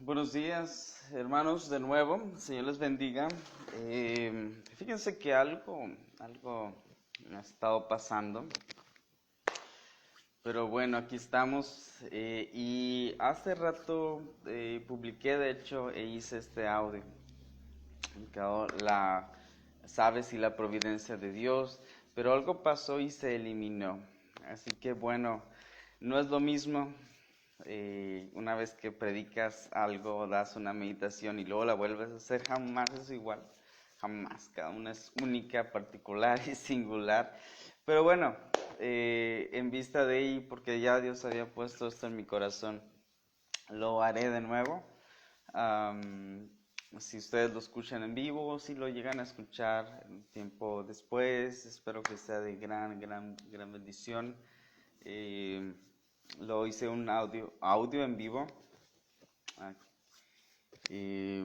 Buenos días, hermanos, de nuevo. Señor les bendiga. Fíjense que algo me ha estado pasando. Pero bueno, aquí estamos. Y hace rato publiqué, de hecho, e hice este audio. La sabes y la providencia de Dios. Pero algo pasó y se eliminó. Así que bueno, no es lo mismo. Una vez que predicas algo, das una meditación y luego la vuelves a hacer, jamás es igual, jamás, cada una es única, particular y singular. Pero bueno, en vista de ahí, porque ya Dios había puesto esto en mi corazón, lo haré de nuevo. Si ustedes lo escuchan en vivo o si lo llegan a escuchar un tiempo después, espero que sea de gran bendición. Lo hice un audio en vivo. Y,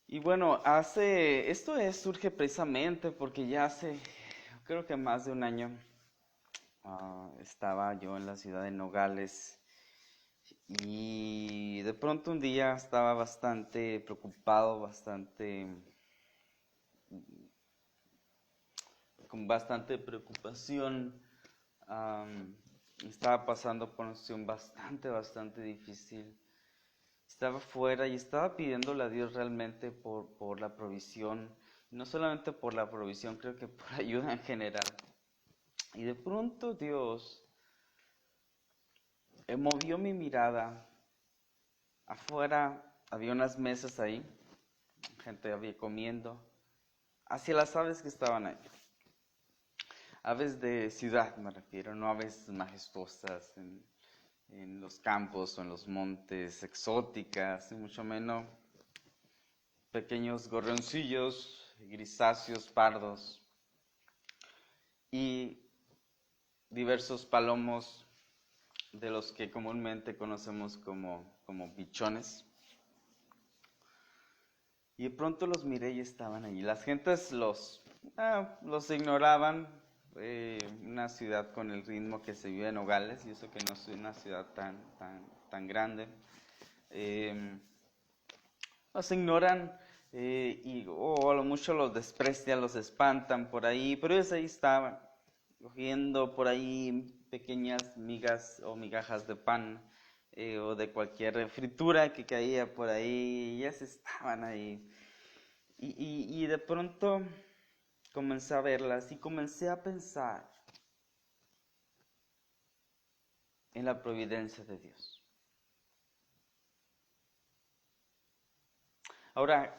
y bueno, surge precisamente porque ya hace, creo que más de un año, estaba yo en la ciudad de Nogales y de pronto un día estaba bastante preocupado, con bastante preocupación. Estaba pasando por una situación bastante difícil. Estaba fuera y estaba pidiéndole a Dios realmente por la provisión. No solamente por la provisión, creo que por ayuda en general. Y de pronto Dios movió mi mirada. Afuera había unas mesas ahí, gente había comiendo, hacia las aves que estaban ahí. Aves de ciudad me refiero, no aves majestuosas en los campos o en los montes, exóticas, y mucho menos pequeños gorrioncillos, grisáceos, pardos, y diversos palomos de los que comúnmente conocemos como pichones. Y de pronto los miré y estaban allí. Las gentes los ignoraban. Una ciudad con el ritmo que se vive en Nogales, y eso que no es una ciudad tan grande. Los ignoran o a lo mucho los desprecian, los espantan por ahí, pero ellos ahí estaban, cogiendo por ahí pequeñas migas o migajas de pan o de cualquier fritura que caía por ahí, y ellas estaban ahí. Y de pronto comencé a verlas y comencé a pensar en la providencia de Dios. Ahora,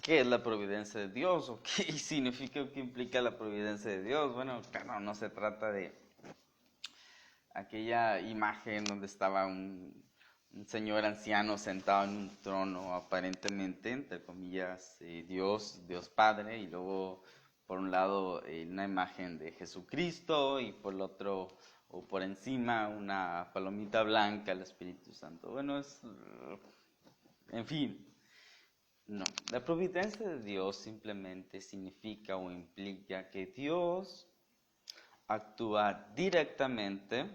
¿qué es la providencia de Dios? ¿O qué significa o qué implica la providencia de Dios? Bueno, claro, no se trata de aquella imagen donde estaba un señor anciano sentado en un trono, aparentemente, entre comillas, Dios Padre, y luego por un lado una imagen de Jesucristo y por el otro, o por encima, una palomita blanca, el Espíritu Santo. Bueno, en fin. No, la providencia de Dios simplemente significa o implica que Dios actúa directamente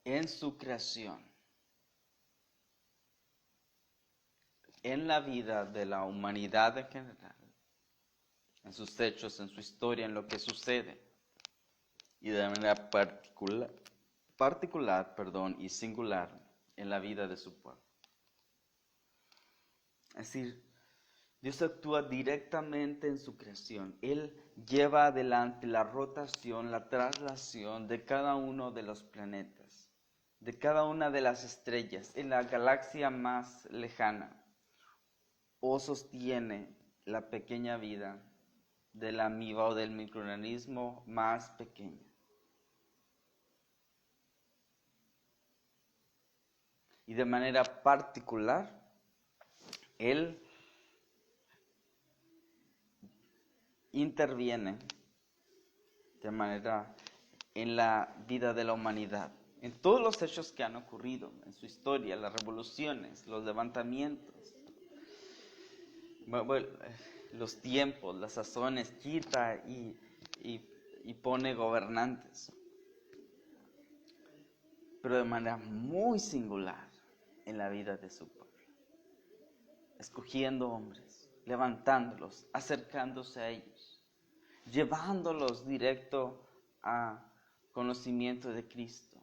en su creación, en la vida de la humanidad en general, en sus hechos, en su historia, en lo que sucede, y de manera particular y singular en la vida de su pueblo. Es decir, Dios actúa directamente en su creación. Él lleva adelante la rotación, la traslación de cada uno de los planetas, de cada una de las estrellas en la galaxia más lejana, o sostiene la pequeña vida de la amiba o del microorganismo más pequeño. Y de manera particular, Él interviene de manera en la vida de la humanidad, en todos los hechos que han ocurrido en su historia, las revoluciones, los levantamientos. Bueno, los tiempos, las sazones, quita y pone gobernantes. Pero de manera muy singular en la vida de su pueblo. Escogiendo hombres, levantándolos, acercándose a ellos, llevándolos directo a conocimiento de Cristo.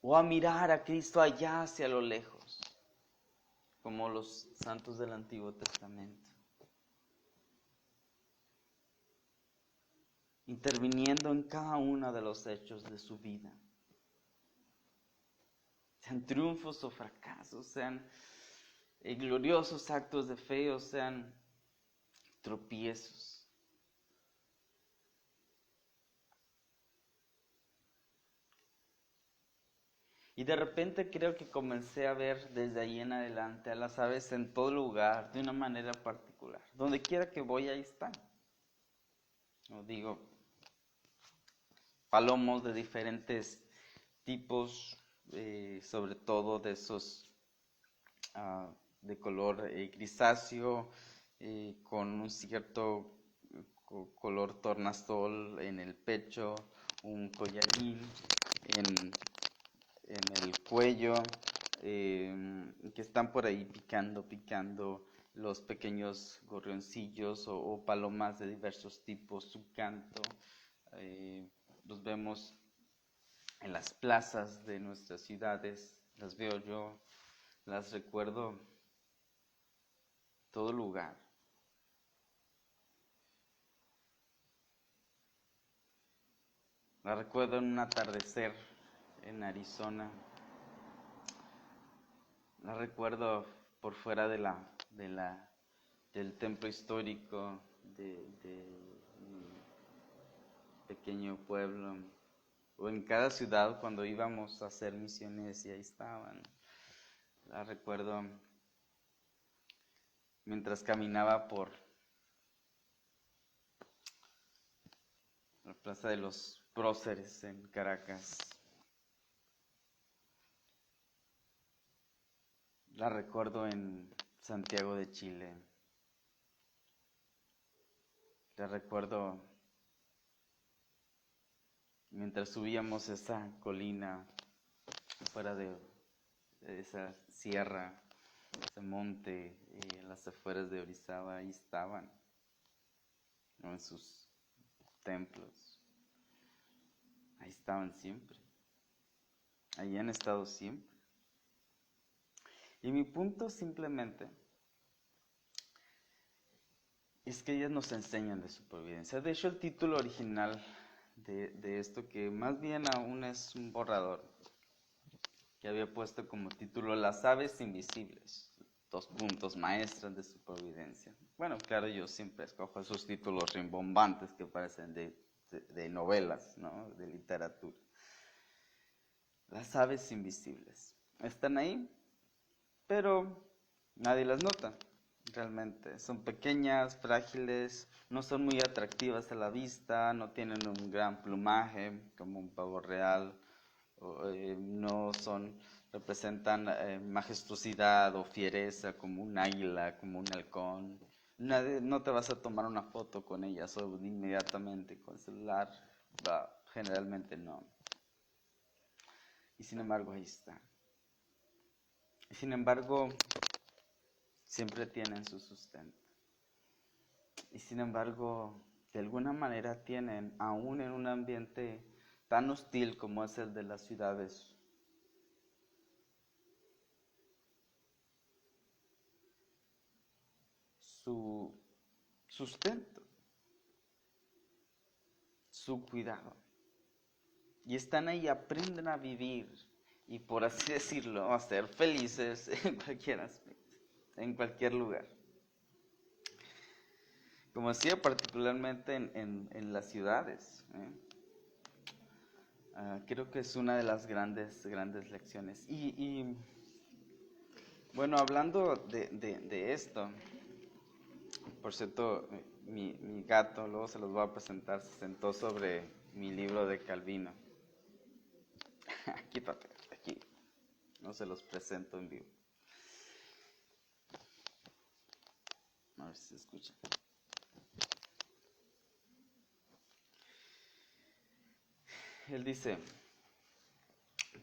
O a mirar a Cristo allá hacia lo lejos, como los santos del Antiguo Testamento. Interviniendo en cada uno de los hechos de su vida. Sean triunfos o fracasos, sean gloriosos actos de fe o sean tropiezos. Y de repente creo que comencé a ver desde ahí en adelante a las aves en todo lugar, de una manera particular. Donde quiera que voy, ahí están. No digo, palomos de diferentes tipos, sobre todo de esos de color grisáceo, con un cierto color tornasol en el pecho, un collarín en el cuello, que están por ahí picando los pequeños gorrioncillos o palomas de diversos tipos, su canto. Los vemos en las plazas de nuestras ciudades, las veo yo, las recuerdo en todo lugar. La recuerdo en un atardecer en Arizona. La recuerdo por fuera del templo histórico de mi pequeño pueblo. O en cada ciudad cuando íbamos a hacer misiones y ahí estaban. La recuerdo mientras caminaba por la Plaza de los Próceres en Caracas. La recuerdo en Santiago de Chile. La recuerdo mientras subíamos esa colina fuera de esa sierra, ese monte, en las afueras de Orizaba, ahí estaban, ¿no? En sus templos. Ahí estaban siempre. Ahí han estado siempre. Y mi punto simplemente es que ellas nos enseñan de su providencia. De hecho, el título original de esto, que más bien aún es un borrador, que había puesto como título Las aves invisibles, 2 puntos, maestras de su providencia. Bueno, claro, yo siempre escojo esos títulos rimbombantes que parecen de novelas, ¿no? De literatura. Las aves invisibles. Están ahí, pero nadie las nota. Realmente son pequeñas, frágiles, no son muy atractivas a la vista, no tienen un gran plumaje como un pavo real, no representan majestuosidad o fiereza como un águila, como un halcón. No te vas a tomar una foto con ellas o inmediatamente con el celular, generalmente no. Y sin embargo ahí está. Y sin embargo siempre tienen su sustento. Y sin embargo, de alguna manera tienen, aún en un ambiente tan hostil como es el de las ciudades, su sustento, su cuidado. Y están ahí, aprenden a vivir y, por así decirlo, a ser felices en cualquier aspecto, en cualquier lugar. Como decía, particularmente en las ciudades. Creo que es una de las grandes lecciones. Y bueno, hablando de esto, por cierto, mi gato, luego se los voy a presentar, se sentó sobre mi libro de Calvino. Quítate, aquí. No se los presento en vivo. A ver si se escucha. Él dice,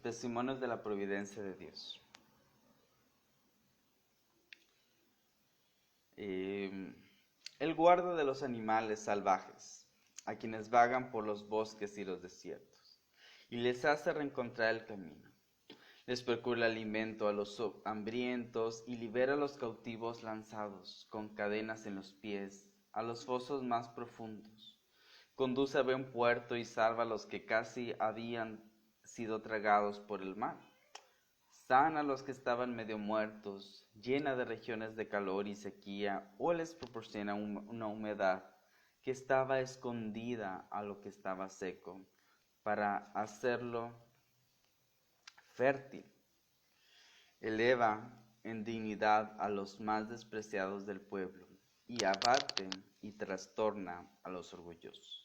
testimonios de la providencia de Dios. Él guarda de los animales salvajes, a quienes vagan por los bosques y los desiertos, y les hace reencontrar el camino. Les procura alimento a los hambrientos y libera a los cautivos lanzados con cadenas en los pies a los fosos más profundos. Conduce a buen puerto y salva a los que casi habían sido tragados por el mar. Sana a los que estaban medio muertos, llena de regiones de calor y sequía, o les proporciona una humedad que estaba escondida a lo que estaba seco, para hacerlo fértil. Eleva en dignidad a los más despreciados del pueblo, y abate y trastorna a los orgullosos.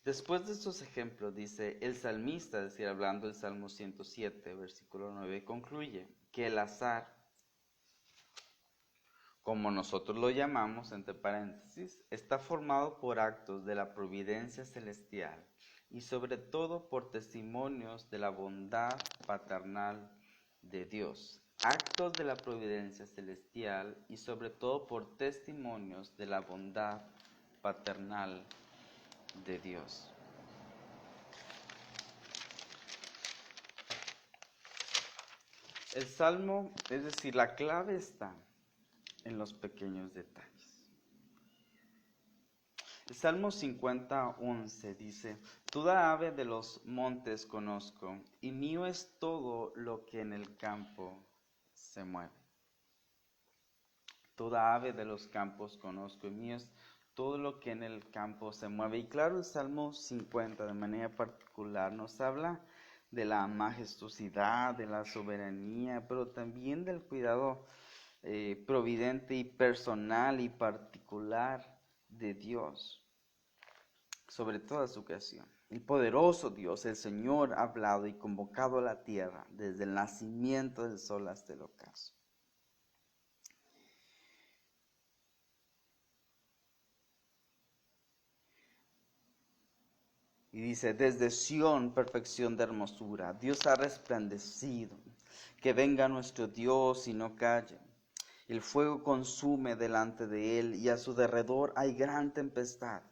Después de estos ejemplos, dice el salmista, es decir, hablando del Salmo 107, versículo 9, concluye que el azar, como nosotros lo llamamos, entre paréntesis, está formado por actos de la providencia celestial y sobre todo por testimonios de la bondad paternal de Dios. Actos de la providencia celestial y sobre todo por testimonios de la bondad paternal de Dios. El salmo, es decir, la clave está en los pequeños detalles. El Salmo 50:11 dice, toda ave de los montes conozco, y mío es todo lo que en el campo se mueve. Toda ave de los campos conozco, y mío es todo lo que en el campo se mueve. Y claro, el Salmo 50 de manera particular nos habla de la majestuosidad, de la soberanía, pero también del cuidado providente y personal y particular de Dios sobre toda su creación. El poderoso Dios, el Señor, ha hablado y convocado a la tierra desde el nacimiento del sol hasta el ocaso. Y dice, desde Sión, perfección de hermosura, Dios ha resplandecido. Que venga nuestro Dios y no calle. El fuego consume delante de él y a su derredor hay gran tempestad.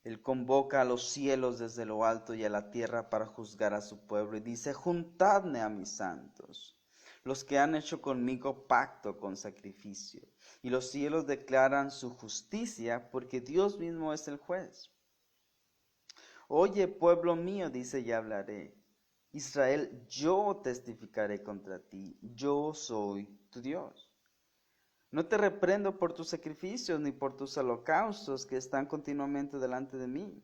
Él convoca a los cielos desde lo alto y a la tierra para juzgar a su pueblo y dice, juntadme a mis santos, los que han hecho conmigo pacto con sacrificio. Y los cielos declaran su justicia porque Dios mismo es el juez. Oye, pueblo mío, dice, y hablaré. Israel, yo testificaré contra ti, yo soy tu Dios. No te reprendo por tus sacrificios ni por tus holocaustos que están continuamente delante de mí.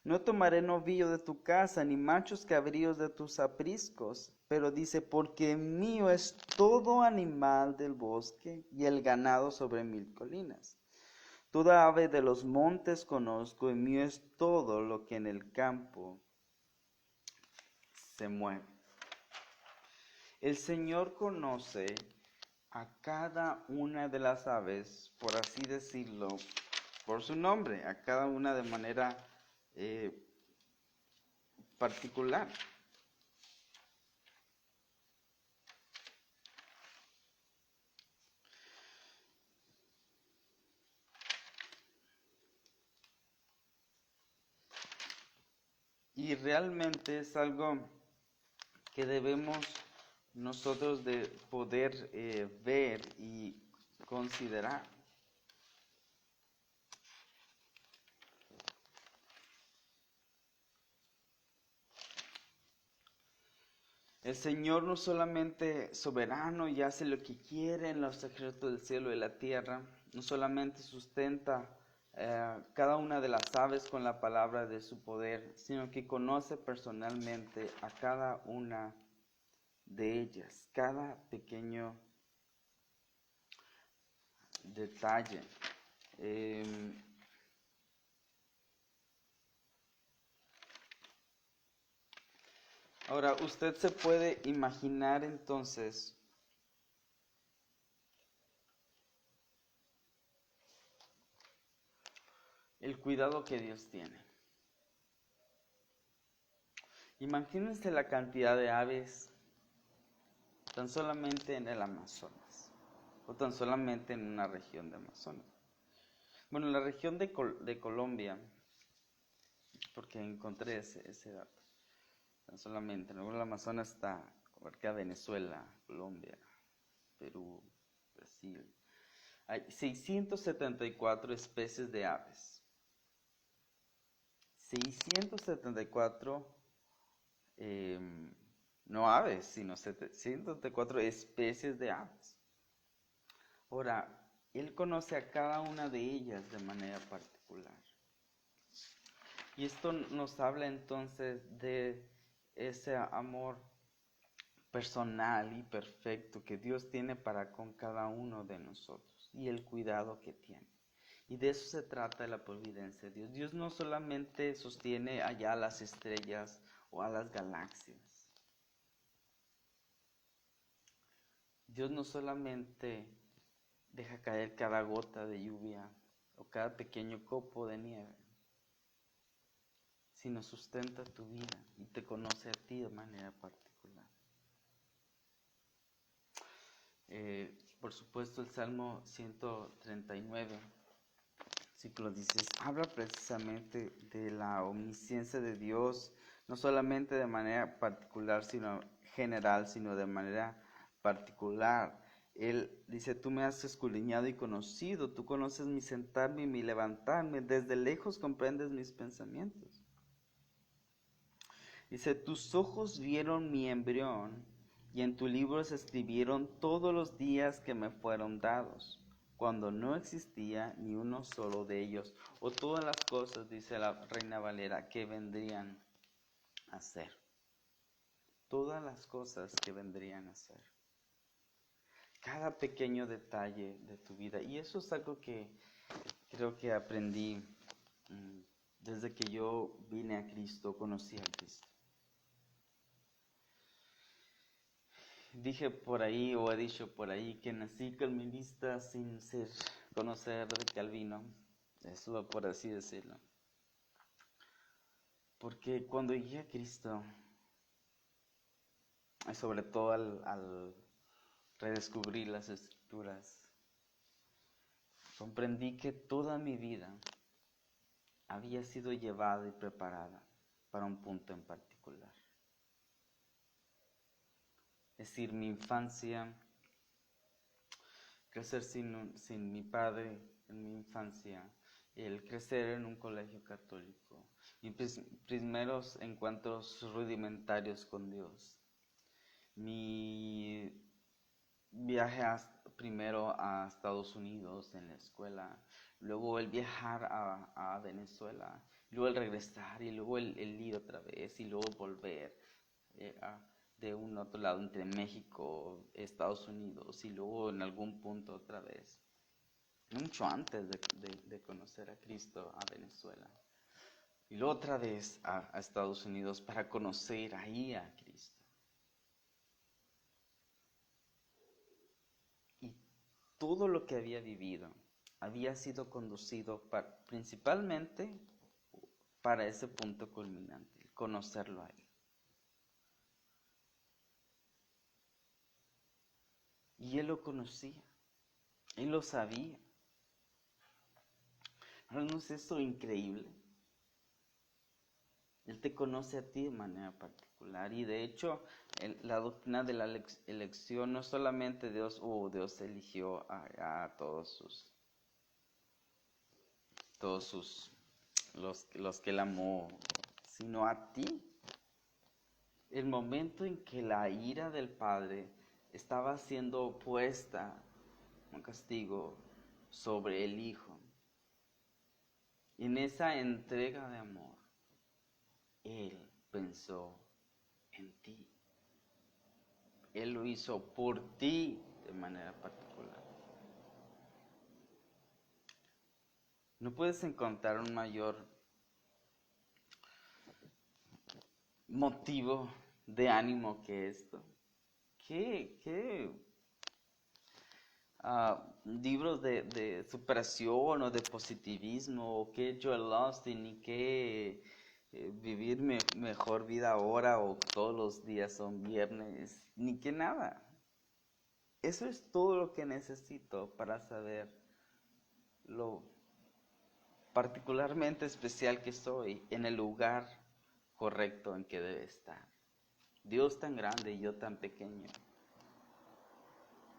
No tomaré novillo de tu casa ni machos cabríos de tus apriscos, pero dice, porque mío es todo animal del bosque y el ganado sobre 1000 colinas. Toda ave de los montes conozco, y mío es todo lo que en el campo se mueve. El Señor conoce a cada una de las aves, por así decirlo, por su nombre, a cada una de manera particular. Y realmente es algo que debemos nosotros de poder ver y considerar. El Señor no solamente soberano y hace lo que quiere en los secretos del cielo y la tierra, no solamente sustenta cada una de las aves con la palabra de su poder, sino que conoce personalmente a cada una de ellas, cada pequeño detalle. Ahora, usted se puede imaginar entonces el cuidado que Dios tiene. Imagínense la cantidad de aves tan solamente en el Amazonas, o tan solamente en una región de Amazonas. Bueno, en la región de Colombia, porque encontré ese dato, tan solamente, luego el Amazonas está abarca Venezuela, Colombia, Perú, Brasil. Hay 674 especies de aves. 674 no aves, sino 704 especies de aves. Ahora, Él conoce a cada una de ellas de manera particular. Y esto nos habla entonces de ese amor personal y perfecto que Dios tiene para con cada uno de nosotros y el cuidado que tiene. Y de eso se trata la providencia de Dios. Dios no solamente sostiene allá las estrellas o a las galaxias. Dios no solamente deja caer cada gota de lluvia o cada pequeño copo de nieve, sino sustenta tu vida y te conoce a ti de manera particular. Por supuesto, el Salmo 139, versículo 16, habla precisamente de la omnisciencia de Dios, no solamente de manera particular, sino general, sino de manera particular. Él dice, tú me has escudriñado y conocido, tú conoces mi sentarme y mi levantarme, desde lejos comprendes mis pensamientos. Dice, tus ojos vieron mi embrión y en tu libro se escribieron todos los días que me fueron dados, cuando no existía ni uno solo de ellos, o todas las cosas, dice la Reina Valera, que vendrían a ser. Todas las cosas que vendrían a ser. Cada pequeño detalle de tu vida. Y eso es algo que creo que aprendí desde que yo vine a Cristo, conocí a Cristo. Dije por ahí, o he dicho por ahí, que nací calvinista sin conocer de Calvino. Eso por así decirlo. Porque cuando llegué a Cristo, y sobre todo al redescubrir las Escrituras, comprendí que toda mi vida había sido llevada y preparada para un punto en particular. Es decir, mi infancia, crecer sin mi padre en mi infancia, el crecer en un colegio católico, mis primeros encuentros rudimentarios con Dios, mi viaje primero a Estados Unidos en la escuela, luego el viajar a Venezuela, luego el regresar y luego el ir otra vez y luego volver de un otro lado entre México, Estados Unidos y luego en algún punto otra vez. Mucho antes de conocer a Cristo a Venezuela. Y luego otra vez a Estados Unidos para conocer ahí a Cristo. Y todo lo que había vivido había sido conducido principalmente para ese punto culminante, conocerlo a Él. Y Él lo conocía, Él lo sabía. ¿No es eso increíble? Él te conoce a ti de manera particular y de hecho la doctrina de la elección no solamente Dios eligió a los que Él amó, sino a ti. El momento en que la ira del Padre estaba siendo puesta un castigo sobre el Hijo, en esa entrega de amor, Él pensó en ti. Él lo hizo por ti de manera particular. No puedes encontrar un mayor motivo de ánimo que esto. ¿Qué libros de superación o de positivismo, o que Joel Austin, ni que vivir mejor vida ahora o todos los días son viernes, ni que nada. Eso es todo lo que necesito para saber lo particularmente especial que soy en el lugar correcto en que debe estar. Dios tan grande y yo tan pequeño,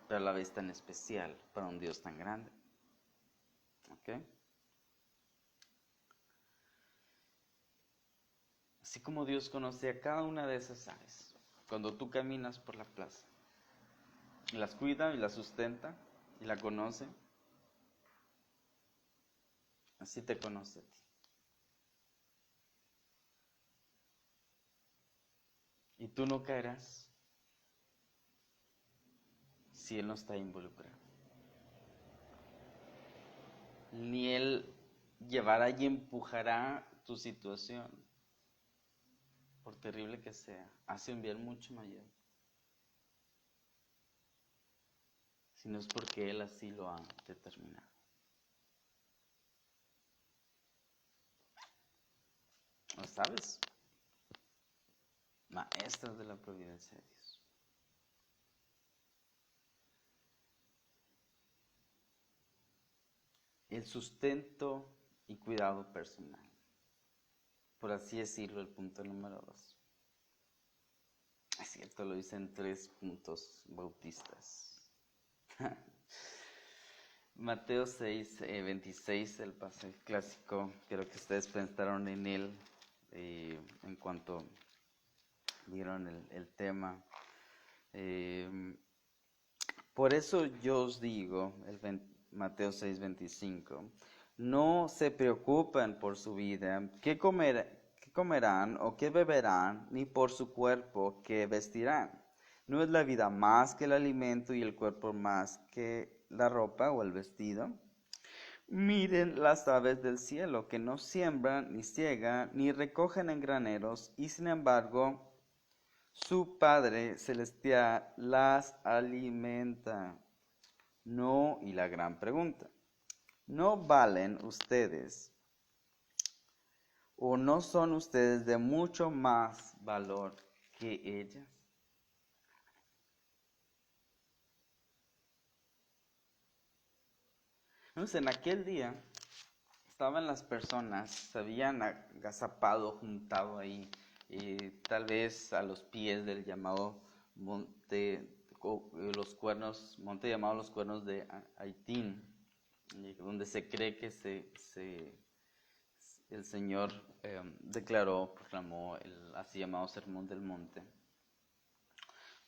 pero a la vez tan especial para un Dios tan grande. ¿Ok? Así como Dios conoce a cada una de esas aves, cuando tú caminas por la plaza, y las cuida y las sustenta y la conoce, así te conoce a ti. Y tú no caerás si Él no está involucrado. Ni Él llevará y empujará tu situación, por terrible que sea, hacia un bien mucho mayor. Si no es porque Él así lo ha determinado. ¿Lo sabes? Maestras de la providencia de Dios. El sustento y cuidado personal. Por así decirlo, el punto número 2. Es cierto, lo hice en 3 puntos bautistas. Mateo 6, 26, el pasaje clásico, creo que ustedes pensaron en él en cuanto vieron el tema. Por eso yo os digo, Mateo 6, 25, no se preocupen por su vida, qué comerán o qué beberán, ni por su cuerpo, qué vestirán. ¿No es la vida más que el alimento y el cuerpo más que la ropa o el vestido? Miren las aves del cielo, que no siembran, ni ciegan, ni recogen en graneros, y sin embargo su Padre Celestial las alimenta. No, y la gran pregunta, ¿no valen ustedes o no son ustedes de mucho más valor que ellas? Entonces, en aquel día estaban las personas, se habían agazapado, juntado ahí, tal vez a los pies del llamado monte, los cuernos, monte llamado los cuernos de Haitín, donde se cree que el Señor proclamó el así llamado Sermón del Monte.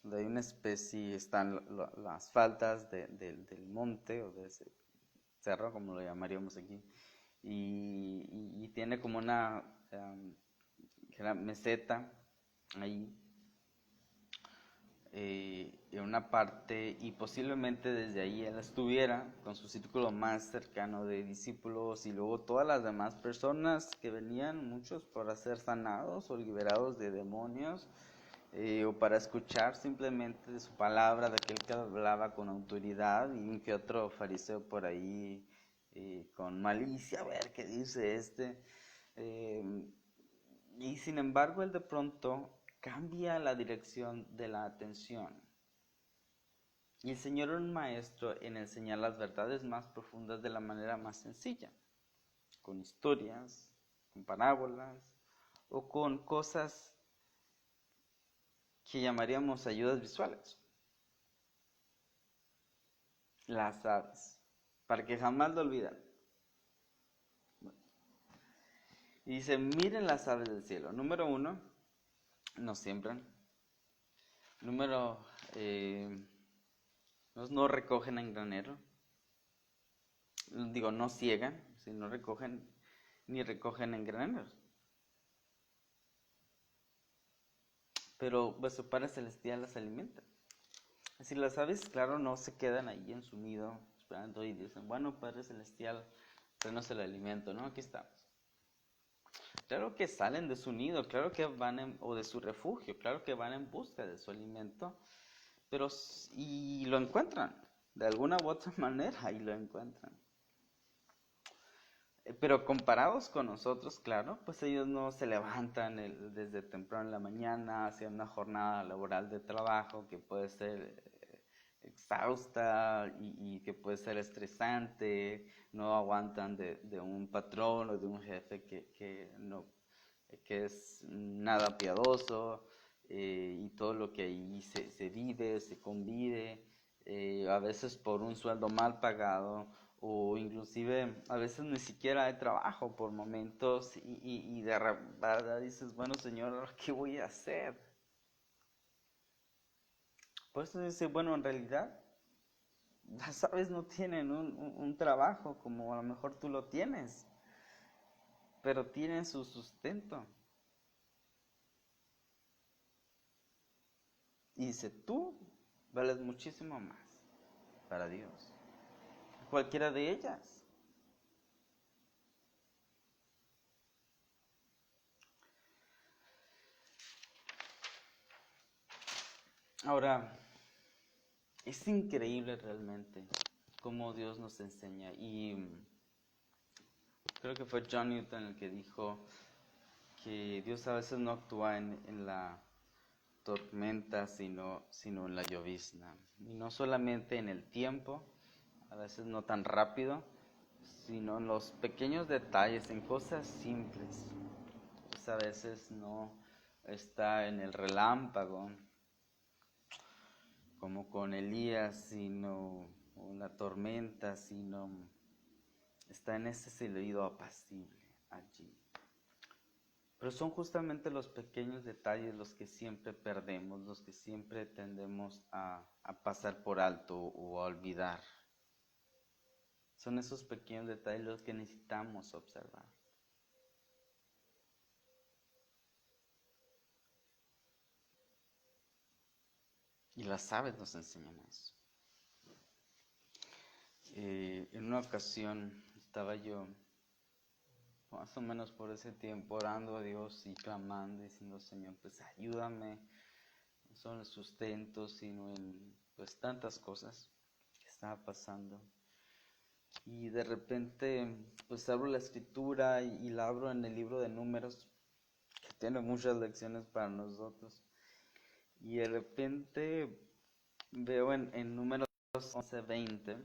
Donde hay una especie, están las faldas del monte o de ese cerro, como lo llamaríamos aquí, y tiene como una meseta ahí en una parte, y posiblemente desde ahí él estuviera con su círculo más cercano de discípulos, y luego todas las demás personas que venían, muchos para ser sanados o liberados de demonios, o para escuchar simplemente de su palabra, de aquel que hablaba con autoridad, y un que otro fariseo por ahí con malicia, a ver qué dice este. Y sin embargo, él de pronto cambia la dirección de la atención. Y el Señor era un maestro en enseñar las verdades más profundas de la manera más sencilla, con historias, con parábolas o con cosas que llamaríamos ayudas visuales. Las aves, para que jamás lo olviden. Y dice, miren las aves del cielo. Número 1, no siembran. Número, no recogen en granero. Digo, no ciegan, si no recogen, ni recogen en graneros. Pero pues su Padre Celestial las alimenta. Así las aves, claro, no se quedan ahí en su nido esperando y dicen, bueno, Padre Celestial, tráenos el alimento, ¿no? Aquí estamos. Claro que salen de su nido, claro que van o de su refugio, claro que van en busca de su alimento, pero y lo encuentran. De alguna u otra manera ahí lo encuentran. Pero comparados con nosotros, claro, pues ellos no se levantan desde temprano en la mañana, hacen una jornada laboral de trabajo que puede ser exhausta y que puede ser estresante, no aguantan de un patrón o de un jefe que es nada piadoso, y todo lo que ahí se vive, se convive, a veces por un sueldo mal pagado, o inclusive a veces ni siquiera hay trabajo por momentos, y de repente dices, bueno, Señor, ¿qué voy a hacer? Por eso dice, bueno, en realidad las aves no tienen un trabajo como a lo mejor tú lo tienes, pero tienen su sustento. Y dice, tú vales muchísimo más para Dios. Cualquiera de ellas. Ahora, es increíble realmente cómo Dios nos enseña. Y creo que fue John Newton el que dijo que Dios a veces no actúa en la tormenta, sino en la llovizna. Y no solamente en el tiempo, a veces no tan rápido, sino en los pequeños detalles, en cosas simples. Pues a veces no está en el relámpago, como con Elías, sino en la tormenta, sino está en ese silbido apacible allí. Pero son justamente los pequeños detalles los que siempre perdemos, los que siempre tendemos a pasar por alto o a olvidar. Son esos pequeños detalles los que necesitamos observar. Y las aves nos enseñan eso. En una ocasión estaba yo, más o menos por ese tiempo, orando a Dios y clamando, diciendo, Señor, pues ayúdame, no solo en el sustento, sino en pues tantas cosas que estaba pasando. Y de repente, pues abro la escritura y la abro en el libro de Números, que tiene muchas lecciones para nosotros. Y de repente veo en Números 11:20,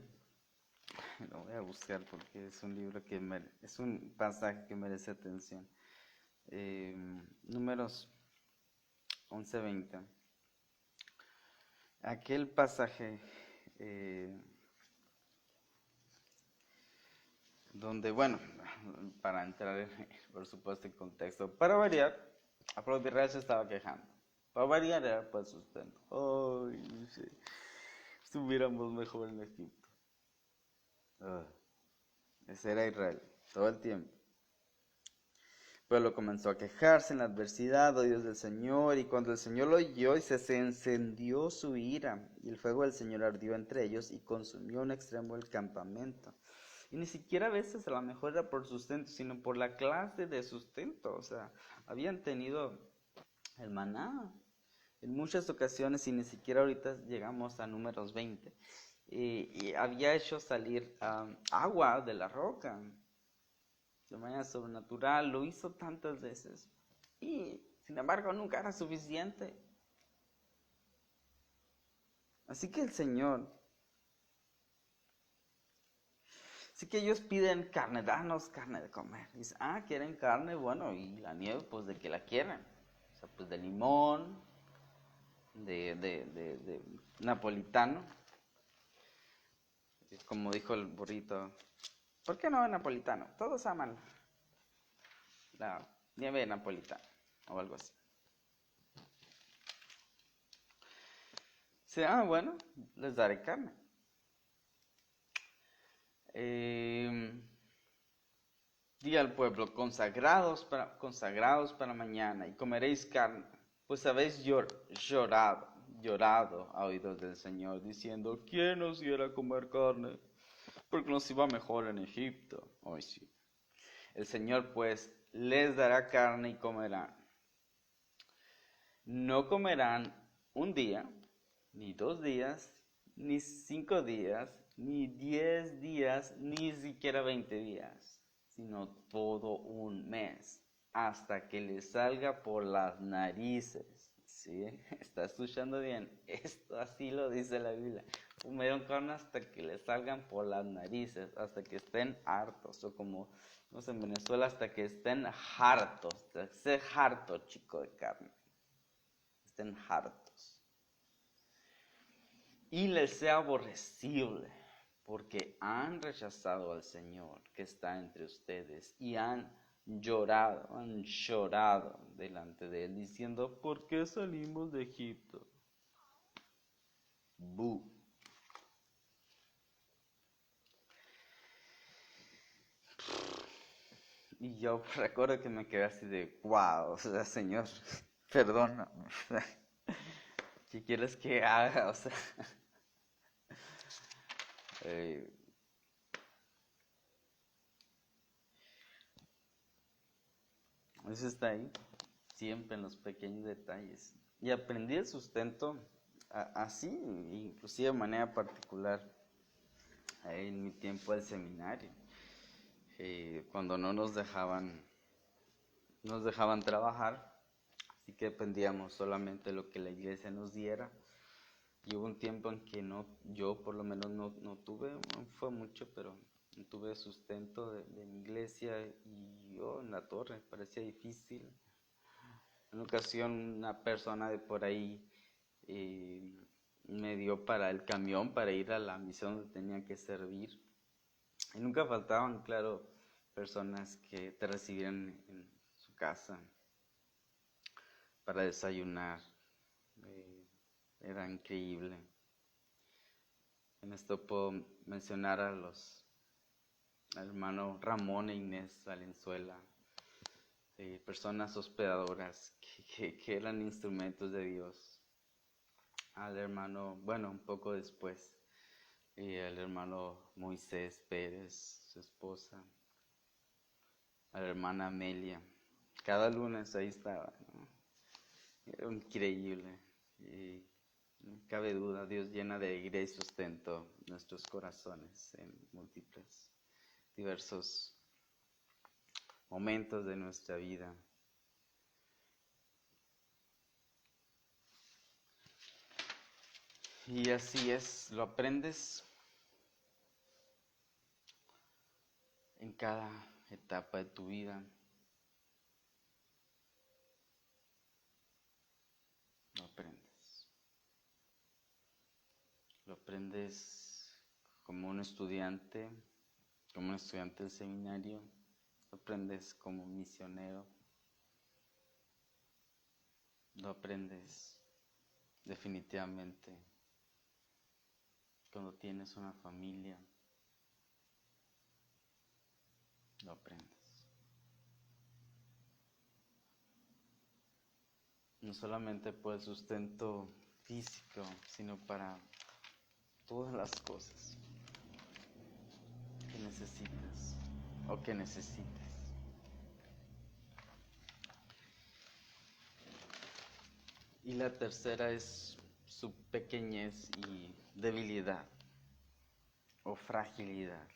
lo voy a buscar porque es un libro es un pasaje que merece atención. Números 11:20. Aquel pasaje donde, bueno, para entrar por supuesto en contexto, para variar, a pueblo de Israel se estaba quejando. Para variar era para el sustento. Ay, sí, estuviéramos mejor en Egipto. Ese era Israel, todo el tiempo. Pero lo comenzó a quejarse en la adversidad, oh Dios del Señor, y cuando el Señor lo oyó, se encendió su ira, y el fuego del Señor ardió entre ellos y consumió un extremo del campamento. Y ni siquiera a veces a lo mejor era por sustento, sino por la clase de sustento. O sea, habían tenido el maná en muchas ocasiones, y ni siquiera ahorita llegamos a Números 20. Y había hecho salir agua de la roca de manera sobrenatural, lo hizo tantas veces. Y sin embargo nunca era suficiente. Así que el Señor, así que ellos piden carne, danos carne de comer. Dice, quieren carne, bueno, y la nieve, pues de que la quieren. O sea, pues de limón, de napolitano. Como dijo el burrito, ¿por qué no de napolitano? Todos aman la nieve de napolitano o algo así. Dice, bueno, les daré carne. Di al pueblo, consagrados para mañana, y comeréis carne, pues habéis llorado a oídos del Señor, diciendo, ¿quién nos diera a comer carne? Porque nos iba mejor en Egipto. Hoy sí. El Señor pues les dará carne y comerán. No comerán un día, ni 2 días, ni 5 días, ni 10 días, ni siquiera 20 días, sino todo un mes, hasta que le salga por las narices. ¿Sí? ¿Está escuchando bien? Esto así lo dice la Biblia. Comieron carne hasta que le salgan por las narices, hasta que estén hartos, o como no sé, en Venezuela, hasta que estén hartos, esté harto, chico, de carne, estén hartos. Y les sea aborrecible, porque han rechazado al Señor que está entre ustedes y han llorado delante de Él, diciendo, ¿por qué salimos de Egipto? Bu. Y yo recuerdo que me quedé así de, wow, o sea, Señor, perdóname, ¿qué quieres que haga? O sea, eh, eso está ahí, siempre en los pequeños detalles. Y aprendí el sustento así, inclusive de manera particular, en mi tiempo del seminario, cuando no nos dejaban trabajar, así que dependíamos solamente de lo que la iglesia nos diera. Y hubo un tiempo en que yo por lo menos no tuve, no fue mucho, pero no tuve sustento de mi iglesia, y yo en la torre parecía difícil. En una ocasión una persona de por ahí me dio para el camión para ir a la misión donde tenía que servir. Y nunca faltaban, claro, personas que te recibieran en su casa para desayunar. Era increíble. En esto puedo mencionar al hermano Ramón e Inés Valenzuela, personas hospedadoras que eran instrumentos de Dios. Al hermano, bueno, un poco después, al hermano Moisés Pérez, su esposa, a la hermana Amelia. Cada lunes ahí estaba, ¿no? Era increíble. Y no cabe duda, Dios llena de alegría y sustento nuestros corazones en múltiples, diversos momentos de nuestra vida. Y así es, lo aprendes en cada etapa de tu vida. Lo aprendes. Lo aprendes como un estudiante del seminario. Lo aprendes como misionero. Lo aprendes definitivamente cuando tienes una familia. Lo aprendes. No solamente por el sustento físico, sino para todas las cosas que necesitas o que necesites. Y la tercera es su pequeñez y debilidad o fragilidad.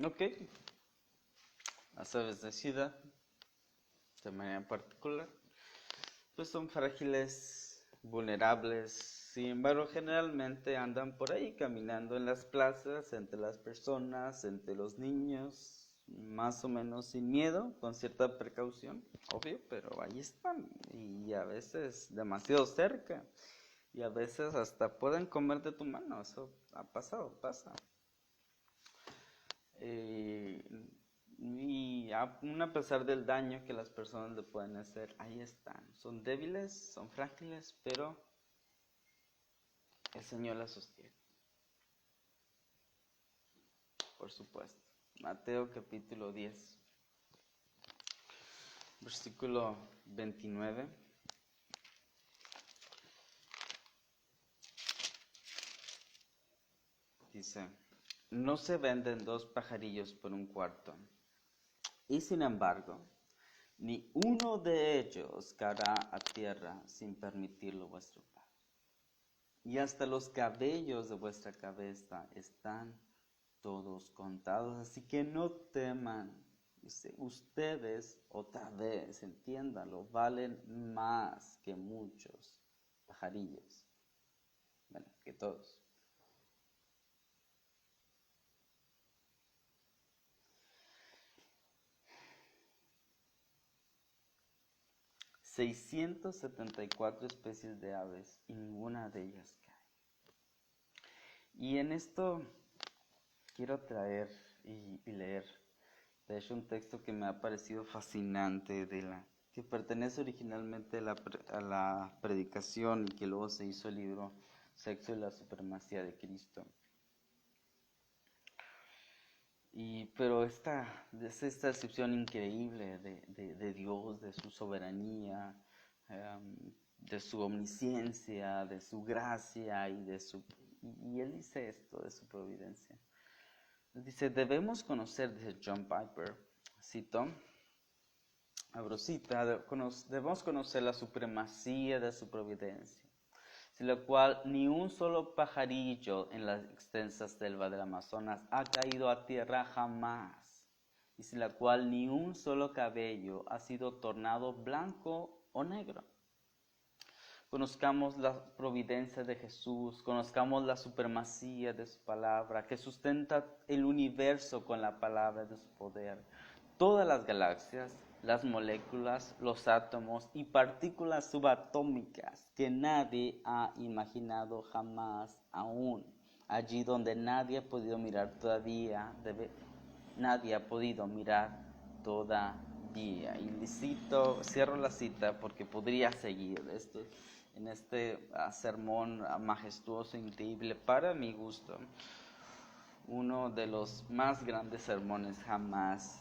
Ok, las aves de ciudad, de manera particular, pues son frágiles, vulnerables. Sin embargo, generalmente andan por ahí caminando en las plazas, entre las personas, entre los niños, más o menos sin miedo, con cierta precaución, obvio, pero ahí están, y a veces demasiado cerca, y a veces hasta pueden comer de tu mano. Eso ha pasado, pasa. Y aún a pesar del daño que las personas le pueden hacer, ahí están. Son débiles, son frágiles, pero el Señor las sostiene. Por supuesto. Mateo capítulo 10, versículo 29. Dice, no se venden 2 pajarillos por un cuarto. Y sin embargo, ni uno de ellos caerá a tierra sin permitirlo vuestro Padre. Y hasta los cabellos de vuestra cabeza están todos contados, así que no teman. Dice, ustedes, otra vez, entiéndanlo, valen más que muchos pajarillos. Bueno, que todos. ...674 especies de aves y ninguna de ellas cae. Y en esto quiero traer y leer, de hecho, un texto que me ha parecido fascinante, que pertenece originalmente a la predicación y que luego se hizo el libro Sexo y la Supremacía de Cristo. Pero es esta descripción increíble de Dios, de su soberanía, de su omnisciencia, de su gracia y él dice esto de su providencia. Dice, debemos conocer, dice John Piper, cito, abro cita, debemos conocer la supremacía de su providencia, sin la cual ni un solo pajarillo en las extensas selvas del Amazonas ha caído a tierra jamás, y sin la cual ni un solo cabello ha sido tornado blanco o negro. Conozcamos la providencia de Jesús, conozcamos la supremacía de su palabra, que sustenta el universo con la palabra de su poder. Todas las galaxias, las moléculas, los átomos y partículas subatómicas que nadie ha imaginado jamás aún. Allí donde nadie ha podido mirar todavía, nadie ha podido mirar todavía. Y cierro la cita porque podría seguir en este sermón majestuoso, increíble, para mi gusto, uno de los más grandes sermones jamás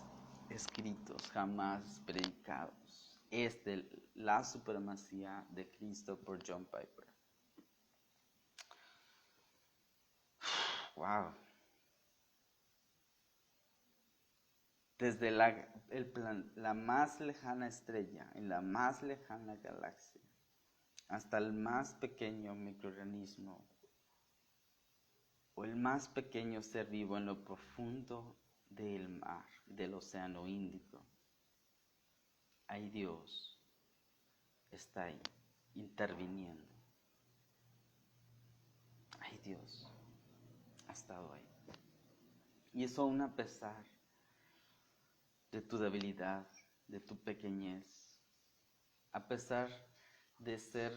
escritos, jamás predicados, es de la supremacía de Cristo por John Piper. Wow. Desde la más lejana estrella, en la más lejana galaxia, hasta el más pequeño microorganismo o el más pequeño ser vivo en lo profundo del mar, del océano Índico. Ahí Dios está ahí, interviniendo. Ahí Dios ha estado ahí. Y eso aún a pesar de tu debilidad, de tu pequeñez, a pesar de ser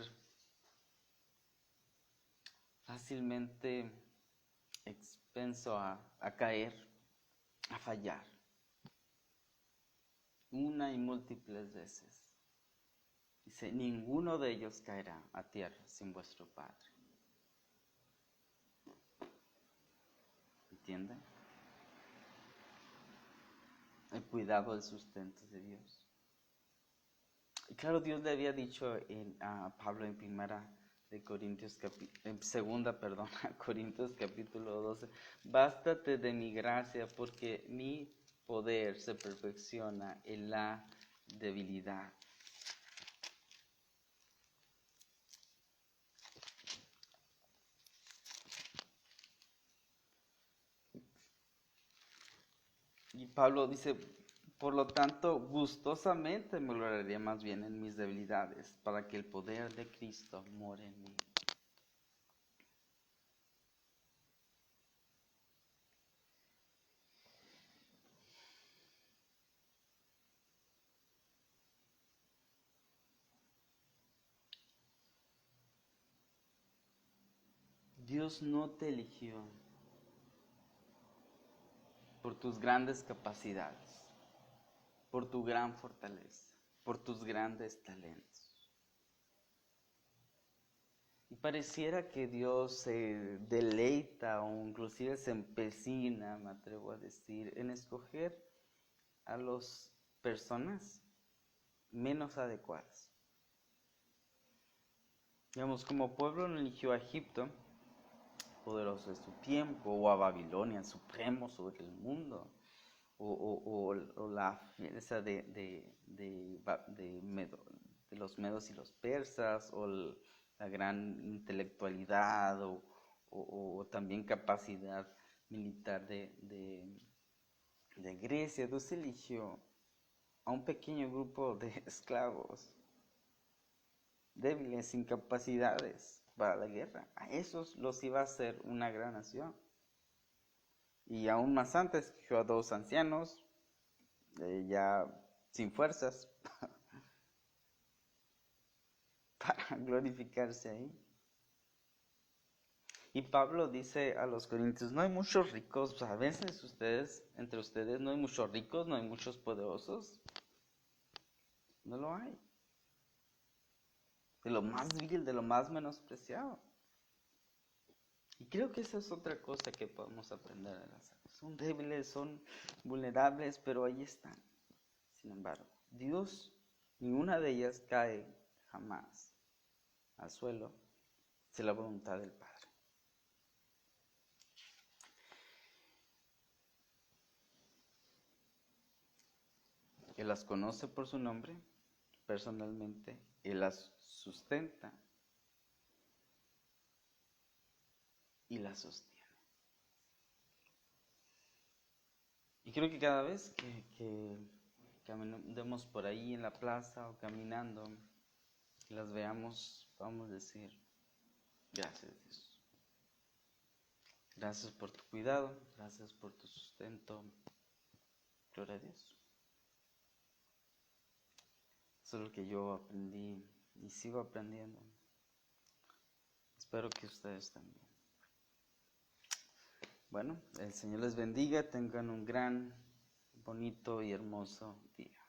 fácilmente expenso a caer, a fallar, una y múltiples veces. Dice, ninguno de ellos caerá a tierra sin vuestro Padre. ¿Entienden? El cuidado del sustento de Dios. Y claro, Dios le había dicho a Pablo en Corintios capítulo 12, bástate de mi gracia porque mi poder se perfecciona en la debilidad. Y Pablo dice, por lo tanto, gustosamente me gloriaría más bien en mis debilidades, para que el poder de Cristo more en mí. Dios no te eligió por tus grandes capacidades, por tu gran fortaleza, por tus grandes talentos. Y pareciera que Dios se deleita o inclusive se empecina, me atrevo a decir, en escoger a las personas menos adecuadas. Digamos, como pueblo no eligió a Egipto, poderoso de su tiempo, o a Babilonia, el supremo sobre el mundo, o la fuerza de los medos y los persas, o la gran intelectualidad, o también capacidad militar de Grecia. Dios eligió a un pequeño grupo de esclavos débiles, sin capacidades para la guerra. A esos los iba a hacer una gran nación. Y aún más antes, escogió a 2 ancianos, ya sin fuerzas, para glorificarse ahí. Y Pablo dice a los corintios, no hay muchos ricos, a veces entre ustedes no hay muchos ricos, no hay muchos poderosos. No lo hay. De lo más vil, de lo más menospreciado. Y creo que esa es otra cosa que podemos aprender de las aves. Son débiles, son vulnerables, pero ahí están. Sin embargo, Dios, ninguna de ellas cae jamás al suelo de la voluntad del Padre. Él las conoce por su nombre, personalmente, Él las sustenta y las sostiene. Y creo que cada vez que caminemos por ahí en la plaza o caminando, las veamos, vamos a decir, gracias Dios. Gracias por tu cuidado, gracias por tu sustento. Gloria a Dios. Eso es lo que yo aprendí y sigo aprendiendo. Espero que ustedes también. Bueno, el Señor les bendiga, tengan un gran, bonito y hermoso día.